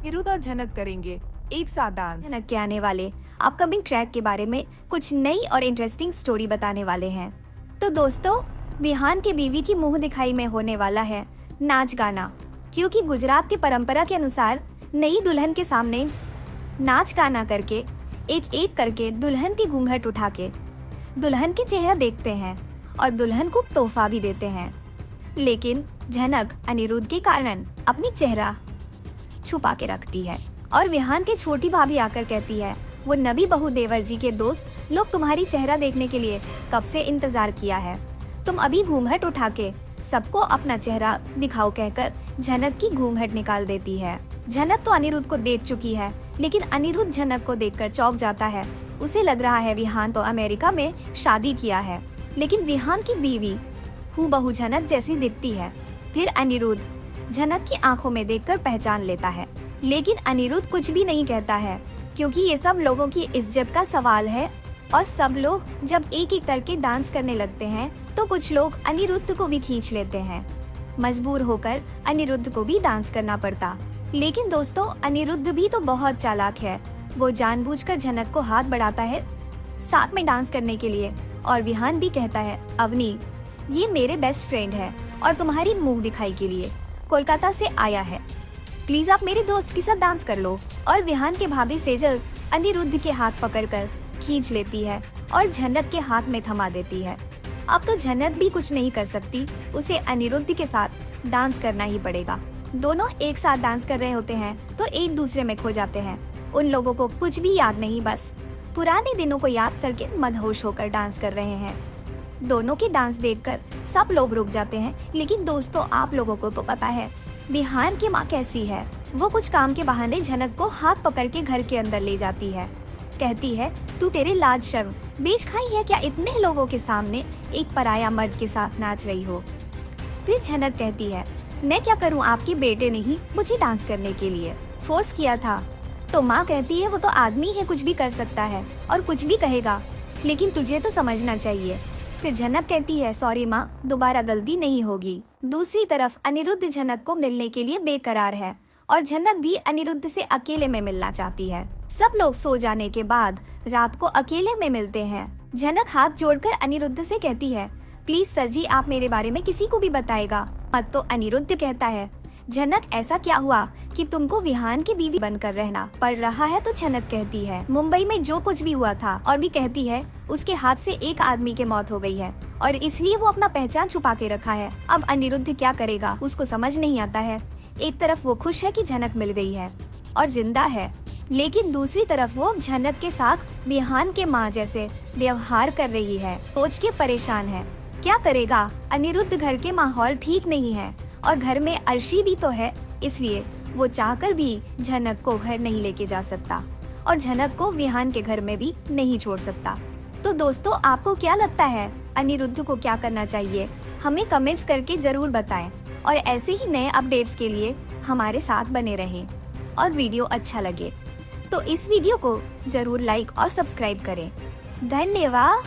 अनिरुद्ध और झनक करेंगे एक साथ डांस। झनक के आने वाले अपकमिंग ट्रैक के बारे में कुछ नई और इंटरेस्टिंग स्टोरी बताने वाले हैं। तो दोस्तों, विहान के बीवी की मुंह दिखाई में होने वाला है नाच गाना, क्योंकि गुजरात की परंपरा के अनुसार नई दुल्हन के सामने नाच गाना करके एक एक करके दुल्हन की घूंघट उठा के दुल्हन के चेहरा देखते हैं और दुल्हन को तोहफा भी देते हैं। लेकिन झनक अनिरुद्ध के कारण अपनी चेहरा छुपा के रखती है और विहान की छोटी भाभी आकर कहती है, वो नबी बहू देवर जी के दोस्त लोग तुम्हारी चेहरा देखने के लिए कब से इंतजार किया है, तुम अभी घूंघट उठा के सबको अपना चेहरा दिखाओ कहकर झनक की घूंघट निकाल देती है। झनक तो अनिरुद्ध को देख चुकी है, लेकिन अनिरुद्ध झनक को देखकर चौंक जाता है। उसे लग रहा है विहान तो अमेरिका में शादी किया है, लेकिन विहान की बीवी हूबहू झनक जैसी दिखती है। फिर अनिरुद्ध झनक की आंखों में देखकर पहचान लेता है, लेकिन अनिरुद्ध कुछ भी नहीं कहता है, क्योंकि ये सब लोगों की इज्जत का सवाल है। और सब लोग जब एक एक करके डांस करने लगते हैं तो कुछ लोग अनिरुद्ध को भी खींच लेते हैं। मजबूर होकर अनिरुद्ध को भी डांस करना पड़ता। लेकिन दोस्तों, अनिरुद्ध भी तो बहुत चालाक है। वो जानबूझकर झनक को हाथ बढ़ाता है साथ में डांस करने के लिए, और विहान भी कहता है, अवनी ये मेरे बेस्ट फ्रेंड है और तुम्हारी मुंह दिखाई के लिए कोलकाता से आया है, प्लीज आप मेरे दोस्त के साथ डांस कर लो। और विहान के भाभी सेजल अनिरुद्ध के हाथ पकड़कर खींच लेती है और झनक के हाथ में थमा देती है। अब तो झनक भी कुछ नहीं कर सकती, उसे अनिरुद्ध के साथ डांस करना ही पड़ेगा। दोनों एक साथ डांस कर रहे होते हैं तो एक दूसरे में खो जाते हैं। उन लोगों को कुछ भी याद नहीं, बस पुराने दिनों को याद करके मदहोश होकर डांस कर रहे हैं। दोनों के डांस देखकर सब लोग रुक जाते हैं। लेकिन दोस्तों, आप लोगों को तो पता है विहान की माँ कैसी है। वो कुछ काम के बहाने झनक को हाथ पकड़ के घर के अंदर ले जाती है। कहती है, तू तेरे लाज शर्म बेच खाई है क्या, इतने लोगों के सामने एक पराया मर्द के साथ नाच रही हो। फिर झनक कहती है, मैं क्या करूं, आपके बेटे ने ही मुझे डांस करने के लिए फोर्स किया था। तो माँ कहती है, वो तो आदमी है, कुछ भी कर सकता है और कुछ भी कहेगा, लेकिन तुझे तो समझना चाहिए। फिर झनक कहती है, सॉरी माँ, दोबारा गलती नहीं होगी। दूसरी तरफ अनिरुद्ध झनक को मिलने के लिए बेकरार है और झनक भी अनिरुद्ध से अकेले में मिलना चाहती है। सब लोग सो जाने के बाद रात को अकेले में मिलते हैं। झनक हाथ जोड़कर अनिरुद्ध से कहती है, प्लीज सर जी, आप मेरे बारे में किसी को भी बताएगा मत। तो अनिरुद्ध कहता है, झनक ऐसा क्या हुआ कि तुमको विहान की बीवी बनकर रहना पड़ रहा है। तो झनक कहती है, मुंबई में जो कुछ भी हुआ था, और भी कहती है उसके हाथ से एक आदमी की मौत हो गई है और इसलिए वो अपना पहचान छुपा के रखा है। अब अनिरुद्ध क्या करेगा, उसको समझ नहीं आता है। एक तरफ वो खुश है कि झनक मिल गई है और जिंदा है, लेकिन दूसरी तरफ वो झनक के साथ विहान के माँ जैसे व्यवहार कर रही है। सोच के परेशान है, क्या करेगा। अनिरुद्ध घर के माहौल ठीक नहीं है और घर में अर्शी भी तो है, इसलिए वो चाहकर भी झनक को घर नहीं लेके जा सकता और झनक को विहान के घर में भी नहीं छोड़ सकता। तो दोस्तों, आपको क्या लगता है अनिरुद्ध को क्या करना चाहिए, हमें कमेंट्स करके जरूर बताएं। और ऐसे ही नए अपडेट्स के लिए हमारे साथ बने रहें। और वीडियो अच्छा लगे तो इस वीडियो को जरूर लाइक और सब्सक्राइब करें। धन्यवाद।